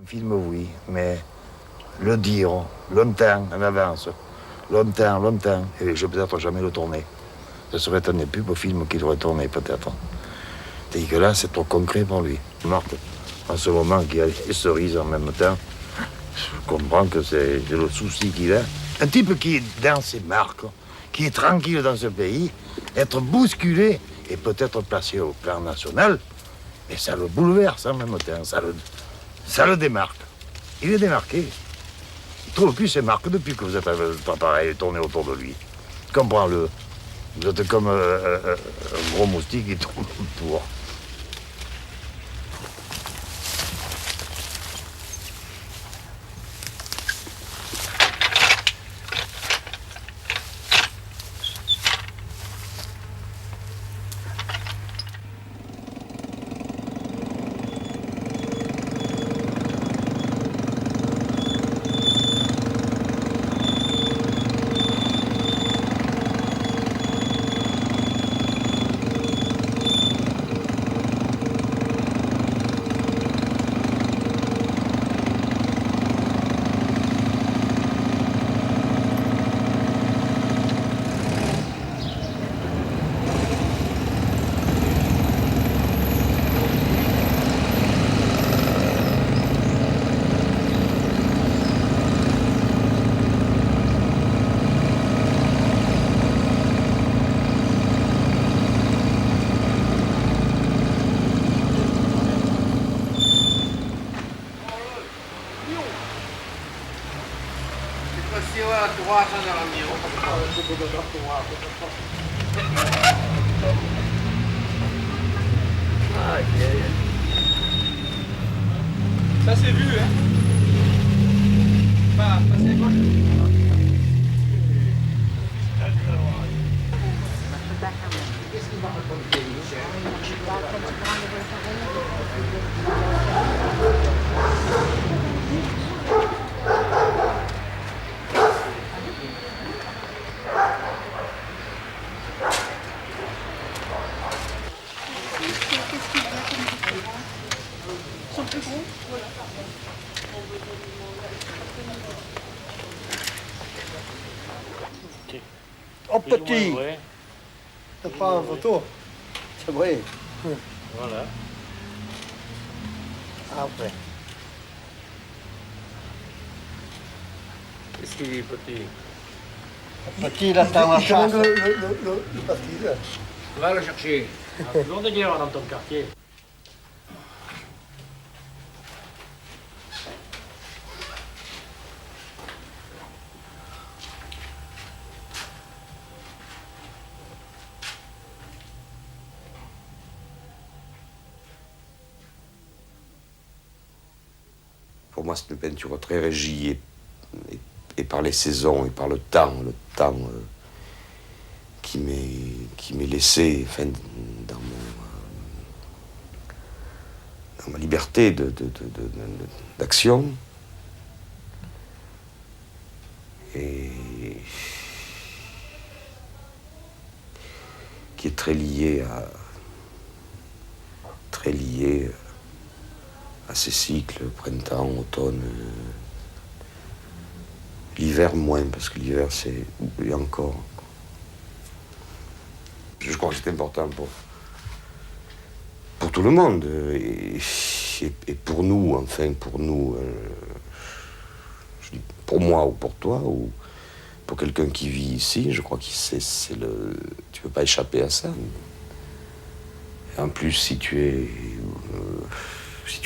Film, oui, mais le dire longtemps en avance, longtemps, et je vais peut-être jamais le tourner. Ce serait un des plus beaux films qu'il aurait tourné, peut-être. Tandis que là, c'est trop concret pour lui. Marc, en ce moment, qu'il y a les cerises en même temps, je comprends que c'est le souci qu'il a. Un type qui est dans ses marques, qui est tranquille dans ce pays, être bousculé et peut-être placé au plan national, et ça le bouleverse en même temps, ça le démarque. Il est démarqué. Il trouve plus ses marques depuis que vous êtes pareil, tourné autour de lui. Comprends-le. Vous êtes comme un gros moustique qui tourne autour. Ça c'est vu, hein. Pas passer à gauche. Qu'est-ce qu'il va raconter, Sont plus gros, voilà. Oh petit, t'as pas en photo? C'est vrai. Voilà. Après. Qu'est-ce qu'il est petit? Petit, il attend la chasse. Le petit, là. Va le chercher. Il y a toujours des guerres dans ton quartier. Pour moi, c'est une peinture très régie et par les saisons et par le temps qui m'est laissé, enfin, dans ma liberté d'action. Et qui est très lié à ces cycles, printemps, automne, l'hiver moins, parce que l'hiver c'est oublié encore. Je crois que c'est important pour tout le monde, et pour nous, enfin pour nous, je dis pour moi ou pour toi, ou pour quelqu'un qui vit ici, je crois que tu peux pas échapper à ça. Et en plus, si tu es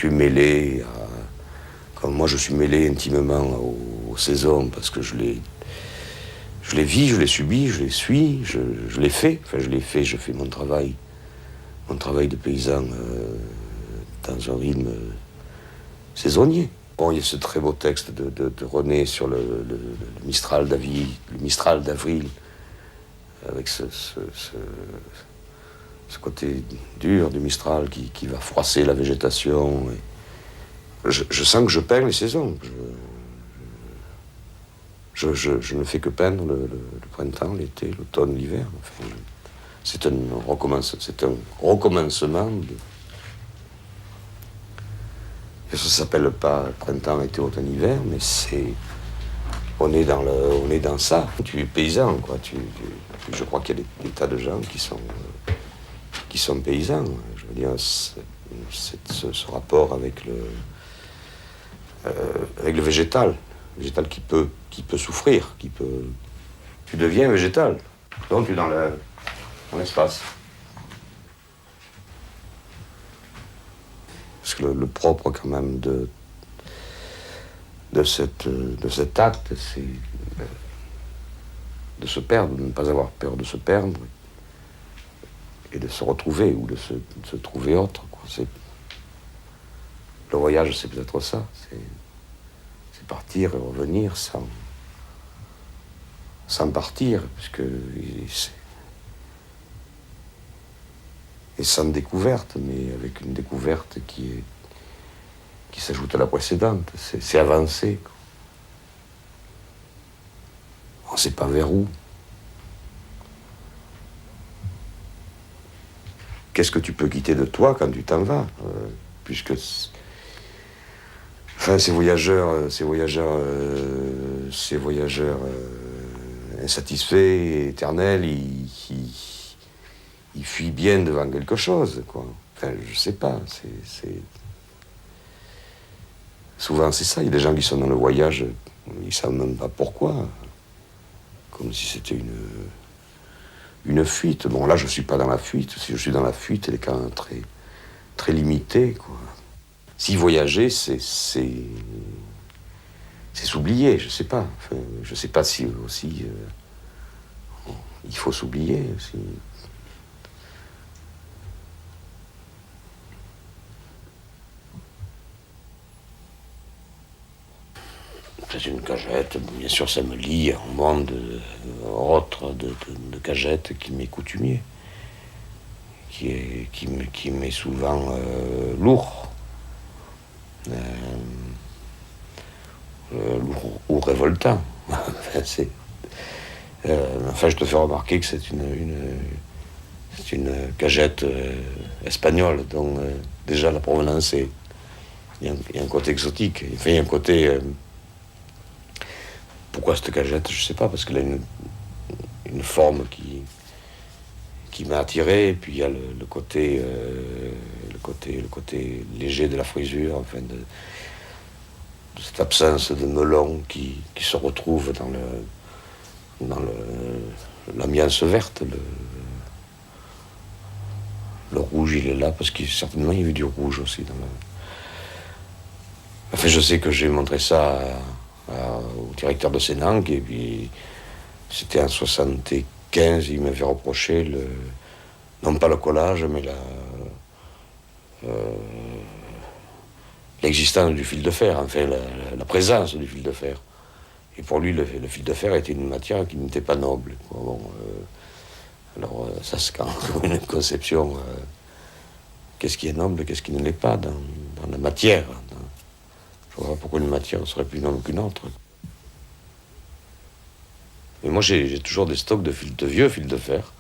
mêlé comme moi je suis mêlé intimement aux saisons, parce que je les vis, je les subis, je les suis, je les fais. Enfin, je fais mon travail de paysan dans un rythme saisonnier. Bon, il y a ce très beau texte de René sur le Mistral d'avril, avec ce côté dur du Mistral qui va froisser la végétation. Je sens que je peins les saisons. Je ne fais que peindre le printemps, l'été, l'automne, l'hiver. Enfin, c'est un recommencement Ça s'appelle pas printemps, été, automne, hiver, mais on est dans ça. Tu es paysan, quoi. Je crois qu'il y a des tas de gens qui sont paysans. Je veux dire, ce rapport avec le végétal qui peut souffrir, tu deviens végétal. Donc tu es dans l'espace. Parce que le propre quand même de cet acte, c'est de se perdre, de ne pas avoir peur de se perdre et de se retrouver ou de se trouver autre, quoi. Le voyage, c'est peut-être ça. C'est partir et revenir sans partir, puisque et sans découverte, mais avec une découverte qui s'ajoute à la précédente. C'est avancer, quoi. On ne sait pas vers où. Qu'est-ce que tu peux quitter de toi quand tu t'en vas, puisque ces voyageurs insatisfaits et éternels, ils fuient bien devant quelque chose, quoi. Enfin, je sais pas. Souvent, c'est ça. Il y a des gens qui sont dans le voyage, ils ne savent même pas pourquoi. Comme si c'était une fuite. Bon, là, je ne suis pas dans la fuite. Si je suis dans la fuite, elle est quand même très, très limitée, quoi. Si voyager, c'est s'oublier, je ne sais pas. Enfin, je ne sais pas si aussi il faut s'oublier aussi. C'est une cagette, bien sûr ça me lie à un monde autre de cagette qui m'est coutumier, qui m'est souvent lourd. Lourd ou révoltant. Enfin, je te fais remarquer que c'est une cagette espagnole, donc déjà la provenance, il y a un côté exotique. Enfin, il y a un côté... Pourquoi cette cagette? Je sais pas, parce qu'elle a une forme qui m'a attiré, et puis il y a le côté léger de la frisure, enfin de cette absence de melon qui se retrouve dans l'ambiance verte. Le rouge, il est là, parce qu'il certainement il y avait du rouge aussi dans le... Enfin, je sais que j'ai montré ça au directeur de Sénanque, et puis c'était en 75, il m'avait reproché non pas le collage, mais l'existence du fil de fer, enfin la présence du fil de fer. Et pour lui, le fil de fer était une matière qui n'était pas noble. Bon, alors ça, c'est quand même une conception. Qu'est-ce qui est noble, qu'est-ce qui ne l'est pas dans la matière. Je ne vois pas pourquoi une matière serait plus noble qu'une autre. Mais moi, j'ai toujours des stocks de vieux fils de fer.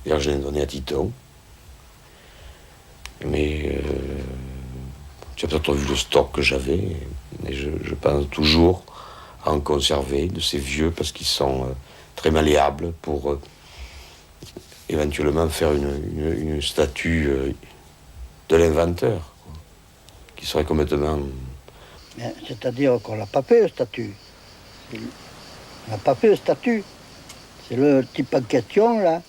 D'ailleurs, je l'ai donné à Titon. Mais tu as peut-être vu le stock que j'avais. Et je pense toujours à en conserver de ces vieux, parce qu'ils sont très malléables pour éventuellement faire une statue de l'inventeur, quoi, qui serait complètement... C'est-à-dire qu'on n'a pas fait le statut. On n'a pas fait le statut. C'est le type en question, là,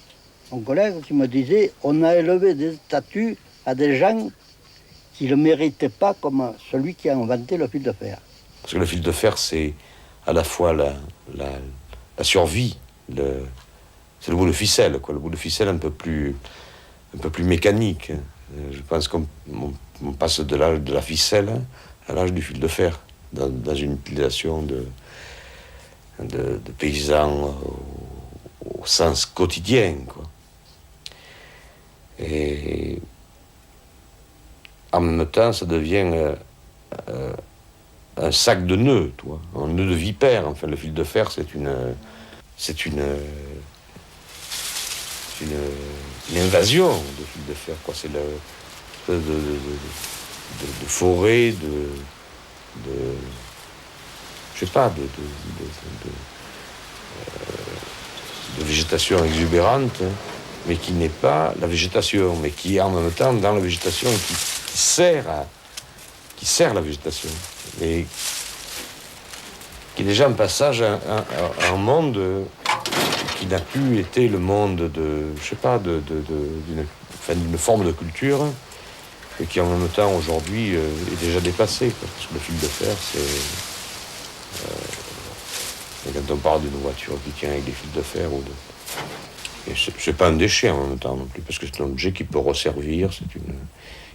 mon collègue, qui me disait on a élevé des statuts à des gens qui ne le méritaient pas, comme celui qui a inventé le fil de fer. Parce que le fil de fer, c'est à la fois la survie, c'est le bout de ficelle, quoi. Le bout de ficelle un peu plus mécanique. Je pense qu'on passe de l'âge de la ficelle à l'âge du fil de fer, dans une utilisation de paysans au sens quotidien, quoi. Et en même temps, ça devient un sac de nœuds, toi, un nœud de vipère. Enfin, le fil de fer, c'est une invasion de fil de fer, quoi. C'est de forêts, je sais pas, de végétation exubérante, hein, mais qui n'est pas la végétation, mais qui est en même temps dans la végétation qui sert la végétation, et qui est déjà un passage à un monde qui n'a plus été le monde d'une forme de culture, et qui en même temps aujourd'hui est déjà dépassé, quoi, parce que le fil de fer, et quand on parle d'une voiture qui tient avec des fils de fer, c'est pas un déchet en même temps non plus, parce que c'est un objet qui peut resservir,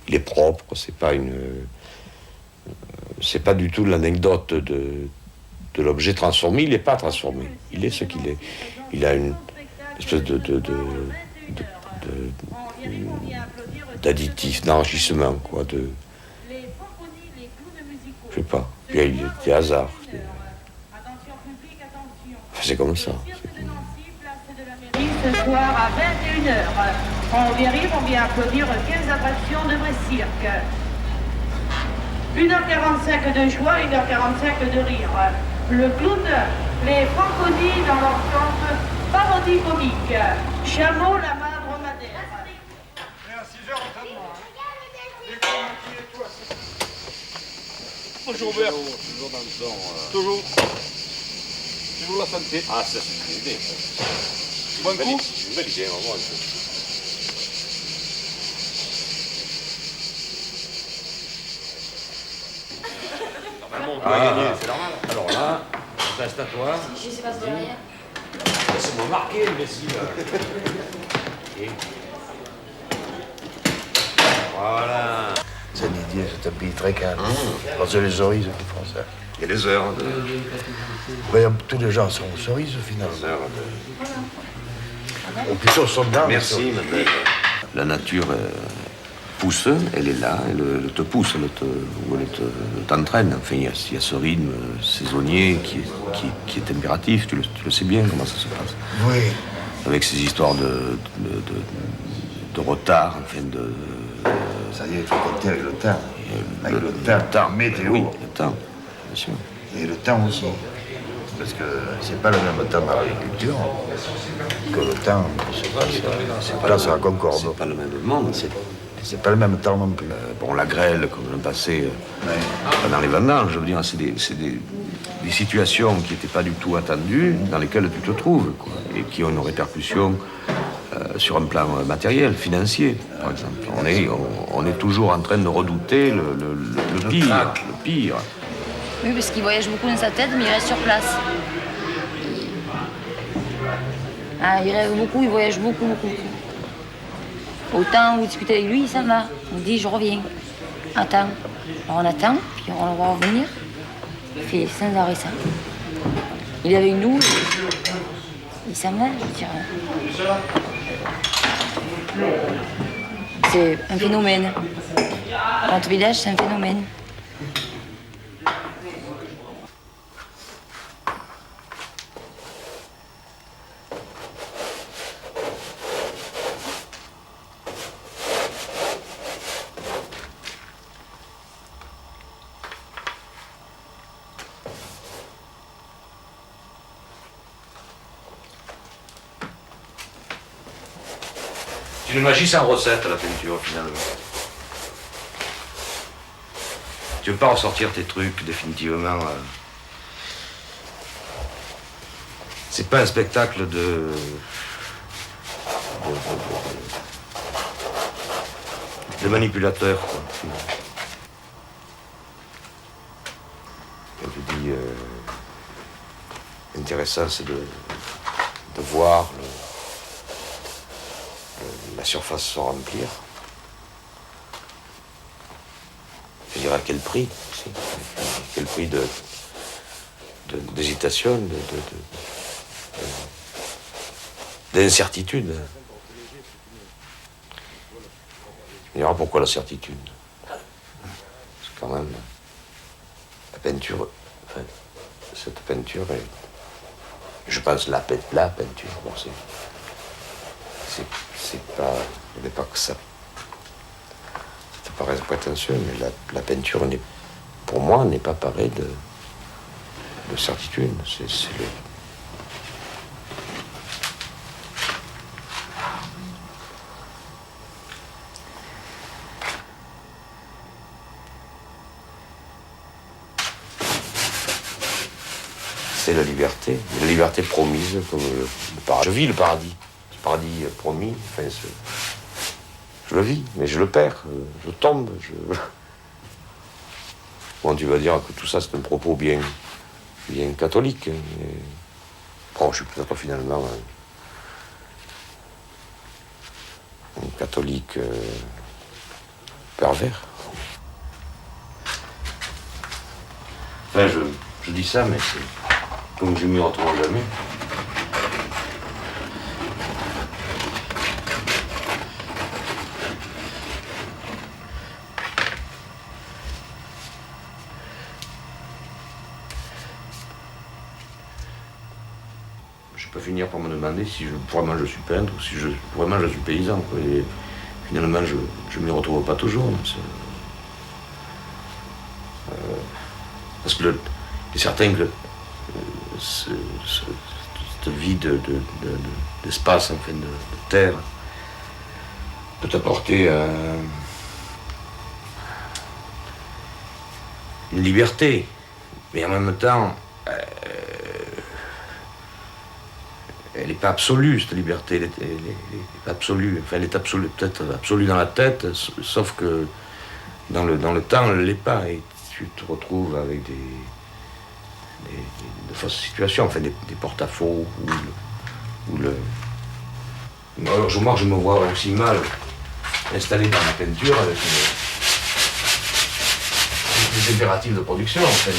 il est propre, c'est pas du tout l'anecdote de l'objet transformé, il n'est pas transformé, il est ce qu'il est. Il a une espèce d'additif, d'enrichissement, quoi, je sais pas, puis il y a des hasards. C'est comme ça. Ce soir à 21h, on vient applaudir 15 attractions de vrai cirque. 1h45 de joie, 1h45 de rire. Le clown, les Franconies dans leur conte parodie comique. Chameau, la main dromadaire. Et à 6h, entraînement. Bonjour Bert. Toujours dans le temps. Toujours la santé. Ah, ça c'est une idée. Bon coup. C'est une belle idée, on va voir. Normalement, on doit gagner, c'est normal. Alors là, on reste à toi. Je sais pas ce qu'il y a. Laissez-moi marquer, imbécile. Et... Voilà. C'est un idiot, c'est un pays très calme. C'est les cerises qui font ça. Il y a des heures de... Tous les gens sont aux cerises, finalement. Ou plutôt soldats. Merci, ma belle. La nature pousse, elle est là, elle te pousse, elle t'entraîne. Enfin, il y a ce rythme saisonnier qui est impératif, tu le sais bien comment ça se passe. Oui. Avec ces histoires de retard, enfin Ça y est, il faut compter avec le temps. Avec le temps météo. Oui, le temps, bien sûr. Et le temps aussi. Parce que c'est pas le même temps dans l'agriculture que le temps qui se passe. C'est pas là, c'est la Concorde. C'est pas le même monde. C'est pas le même temps non plus. Bon, la grêle, comme l'an passé, pendant les vendanges, je veux dire, c'est des situations qui n'étaient pas du tout attendues, dans lesquelles tu te trouves, quoi, et qui ont une répercussion sur un plan matériel, financier, par exemple. On est toujours en train de redouter le pire. Oui, parce qu'il voyage beaucoup dans sa tête, mais il reste sur place. Il rêve beaucoup, il voyage beaucoup. Autant vous discutez avec lui, ça va. On dit, je reviens. Attends. Alors on attend, puis on va revenir. Il fait sans arrêt ça. Il est avec nous, il s'en va, je veux dire. C'est un phénomène. Notre village, c'est un phénomène. C'est une magie sans recette, la peinture, finalement. Tu veux pas ressortir tes trucs, définitivement. C'est pas un spectacle de manipulateur, quoi. Quand tu dis intéressant, c'est de voir la surface se remplir. Je dirais à quel prix aussi. Quel prix d'hésitation, d'incertitude. Il y aura pourquoi la certitude. C'est quand même la peinture, enfin, cette peinture est, je pense, la peinture. Bon, c'est pas, il n'y a pas que ça. C'est paraître prétentieux, mais la peinture, pour moi, n'est pas parée de certitude. C'est la liberté promise, comme le paradis. Je vis le paradis promis, enfin, je le vis, mais je le perds, je tombe. Bon, tu vas dire que tout ça, c'est un propos bien catholique. Mais... Bon, je suis peut-être finalement un catholique pervers. Enfin, je dis ça, mais c'est comme je m'y retrouve jamais. Je peux finir par me demander si vraiment je suis peintre ou si vraiment je suis paysan. Quoi. Et finalement, je m'y retrouve pas toujours. Parce que il est certain que cette vie d'espace, enfin, de terre, peut t'apporter une liberté, mais en même temps, elle n'est pas absolue, cette liberté, elle est pas absolue. Enfin, elle est absolue, peut-être absolue dans la tête, sauf que dans le temps, elle ne l'est pas. Et tu te retrouves avec de fausses situations, enfin des porte-à-faux, Alors, moi, je me vois aussi mal installé dans la peinture avec des impératifs de production. Enfin,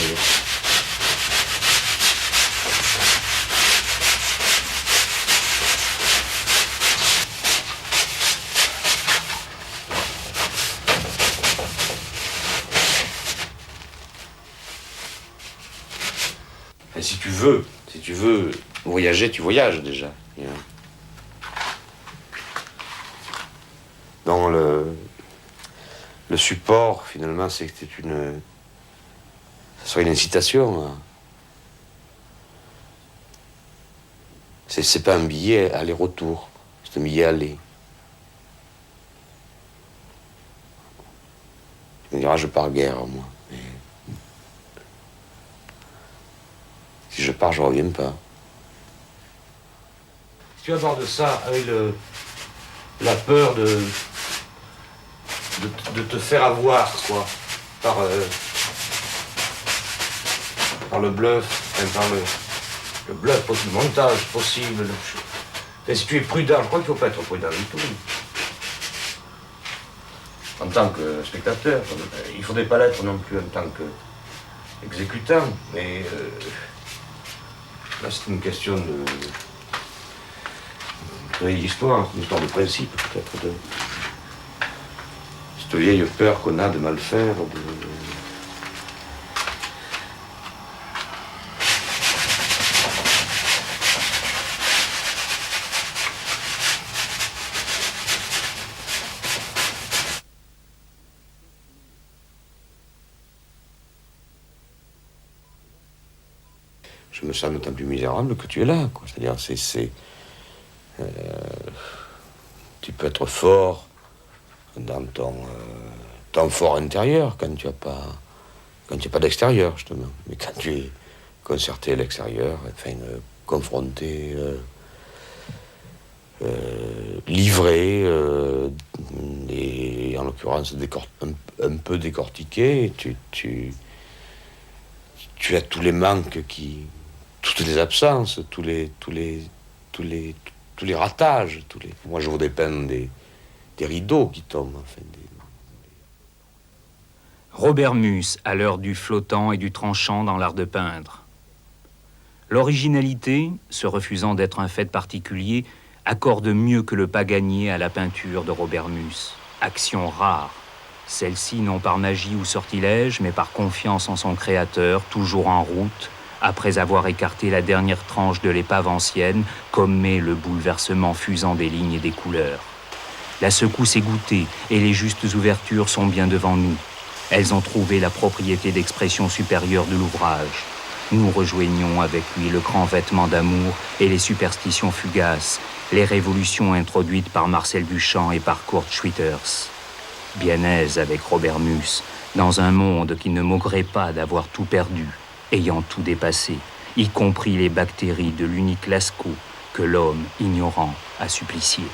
Et si tu veux voyager, tu voyages déjà. Dans le support, finalement, ça serait une incitation. C'est pas un billet aller-retour, c'est un billet aller. Tu me diras, je pars guère, moi. Mais si je pars, je reviens pas. Si tu abordes ça avec la peur de te faire avoir, quoi, par le bluff, enfin, par le bluff, le montage possible. Et si tu es prudent, je crois qu'il ne faut pas être prudent du tout. En tant que spectateur, il ne faudrait pas l'être non plus en tant qu'exécutant, mais là c'est une question de vieille histoire, une histoire de principe peut-être, de cette vieille peur qu'on a de mal faire, je me sens d'autant plus misérable que tu es là, quoi. C'est-à-dire, tu peux être fort dans ton fort intérieur quand tu n'as pas d'extérieur, justement. Mais quand tu es concerté à l'extérieur, enfin, confronté, livré, et en l'occurrence un peu décortiqué, tu as tous les manques toutes les absences, tous les ratages, Moi, je voudrais peindre des rideaux qui tombent. Enfin, Robert Musse, à l'heure du flottant et du tranchant dans l'art de peindre. L'originalité, se refusant d'être un fait particulier, accorde mieux que le Paganier à la peinture de Robert Musse. Action rare. Celle-ci non par magie ou sortilège, mais par confiance en son créateur, toujours en route, après avoir écarté la dernière tranche de l'épave ancienne, comme met le bouleversement fusant des lignes et des couleurs. La secousse est goûtée et les justes ouvertures sont bien devant nous. Elles ont trouvé la propriété d'expression supérieure de l'ouvrage. Nous rejoignons avec lui le grand vêtement d'amour et les superstitions fugaces, les révolutions introduites par Marcel Duchamp et par Kurt Schwitters. Bien aise avec Robert Muss, dans un monde qui ne mauguerait pas d'avoir tout perdu, ayant tout dépassé, y compris les bactéries de l'unique Lascaux que l'homme ignorant a supplicié.